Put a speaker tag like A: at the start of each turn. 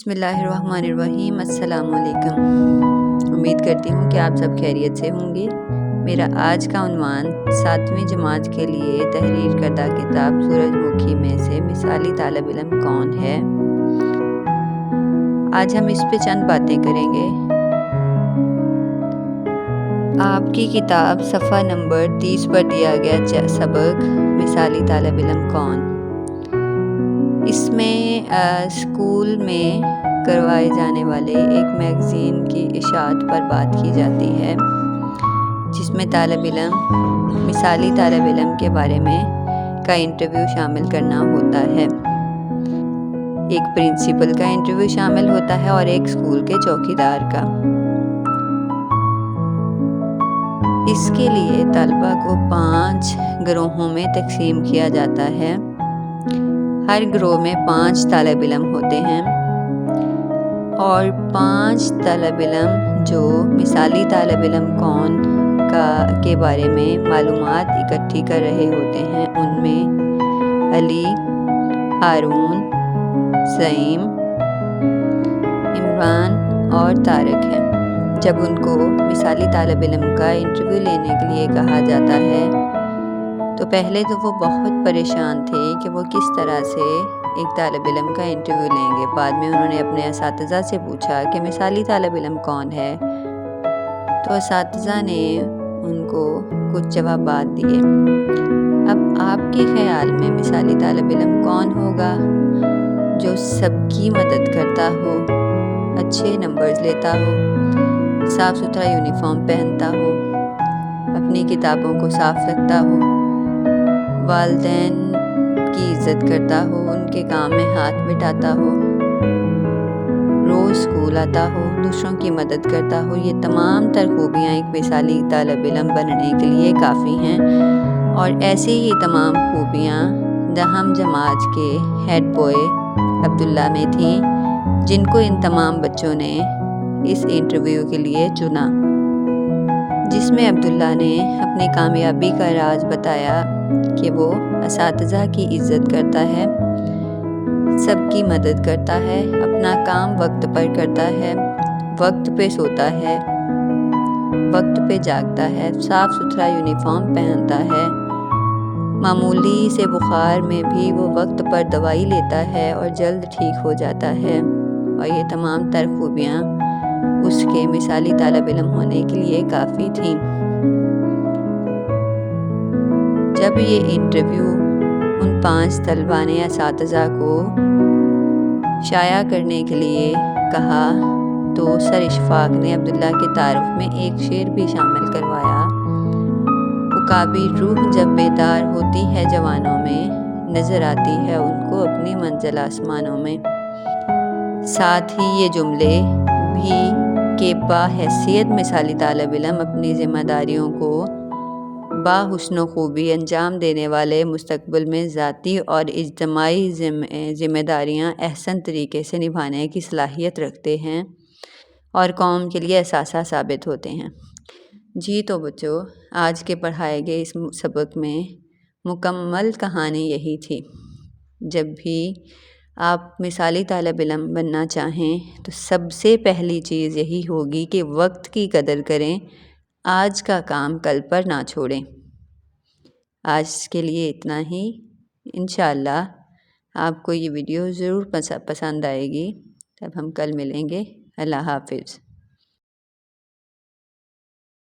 A: بسم اللہ الرحمن الرحیم۔ السلام علیکم۔ امید کرتی ہوں کہ آپ سب خیریت سے ہوں گے۔ میرا آج کا عنوان 7ویں جماعت کے لیے تحریر کردہ کتاب سورج مکھی میں سے مثالی طالب علم کون ہے؟ آج ہم اس پہ چند باتیں کریں گے۔ آپ کی کتاب صفحہ نمبر 30 پر دیا گیا سبق مثالی طالب علم کون؟ اس میں اسکول میں کروائے جانے والے ایک میگزین کی اشاعت پر بات کی جاتی ہے، جس میں طالب علم مثالی طالب علم کے بارے میں کا انٹرویو شامل کرنا ہوتا ہے۔ ایک پرنسپل کا انٹرویو شامل ہوتا ہے اور ایک اسکول کے چوکیدار کا۔ اس کے لیے طلبہ کو 5 گروہوں میں تقسیم کیا جاتا ہے۔ ہر گروہ میں 5 طالب علم ہوتے ہیں اور 5 طالب علم جو مثالی طالب علم کون کے بارے میں معلومات اکٹھی کر رہے ہوتے ہیں، ان میں علی، ہارون، سعیم، عمران اور طارق ہیں۔ جب ان کو مثالی طالب علم کا انٹرویو لینے کے لیے کہا جاتا ہے تو پہلے تو وہ بہت پریشان تھے کہ وہ کس طرح سے ایک طالب علم کا انٹرویو لیں گے۔ بعد میں انہوں نے اپنے اساتذہ سے پوچھا کہ مثالی طالب علم کون ہے، تو اساتذہ نے ان کو کچھ جوابات دیے۔ اب آپ کے خیال میں مثالی طالب علم کون ہوگا؟ جو سب کی مدد کرتا ہو، اچھے نمبرز لیتا ہو، صاف ستھرا یونیفارم پہنتا ہو، اپنی کتابوں کو صاف رکھتا ہو، والدین کی عزت کرتا ہو، ان کے کام میں ہاتھ بٹاتا ہو، روز اسکول آتا ہو، دوسروں کی مدد کرتا ہو۔ یہ تمام تر خوبیاں ایک مثالی طالب علم بننے کے لیے کافی ہیں، اور ایسی ہی تمام خوبیاں دہم جماعت کے ہیڈ بوائے عبداللہ میں تھیں، جن کو ان تمام بچوں نے اس انٹرویو کے لیے چنا، جس میں عبداللہ نے اپنی کامیابی کا راز بتایا کہ وہ اساتذہ کی عزت کرتا ہے، سب کی مدد کرتا ہے، اپنا کام وقت پر کرتا ہے، وقت پہ سوتا ہے، وقت پہ جاگتا ہے، صاف ستھرا یونیفارم پہنتا ہے، معمولی سے بخار میں بھی وہ وقت پر دوائی لیتا ہے اور جلد ٹھیک ہو جاتا ہے، اور یہ تمام تر خوبیاں اس کے مثالی طالب علم ہونے کے لیے کافی تھیں۔ جب یہ انٹرویو ان 5 طلباء نے اساتذہ کو شائع کرنے کے لیے کہا تو سر اشفاق نے عبداللہ کے تعارف میں ایک شعر بھی شامل کروایا۔ عقابی روح جب بیدار ہوتی ہے جوانوں میں، نظر آتی ہے ان کو اپنی منزل آسمانوں میں۔ ساتھ ہی یہ جملے بھی کہ باحیثیت مثالی طالب علم اپنی ذمہ داریوں کو باحسن و خوبی انجام دینے والے، مستقبل میں ذاتی اور اجتماعی ذمہ داریاں احسن طریقے سے نبھانے کی صلاحیت رکھتے ہیں اور قوم کے لیے اثاثہ ثابت ہوتے ہیں۔ جی تو بچوں، آج کے پڑھائے گئے اس سبق میں مکمل کہانی یہی تھی۔ جب بھی آپ مثالی طالب علم بننا چاہیں تو سب سے پہلی چیز یہی ہوگی کہ وقت کی قدر کریں، آج کا کام کل پر نہ چھوڑیں۔ آج کے لیے اتنا ہی۔ انشاءاللہ آپ کو یہ ویڈیو ضرور پسند آئے گی۔ تب ہم کل ملیں گے۔ اللہ حافظ۔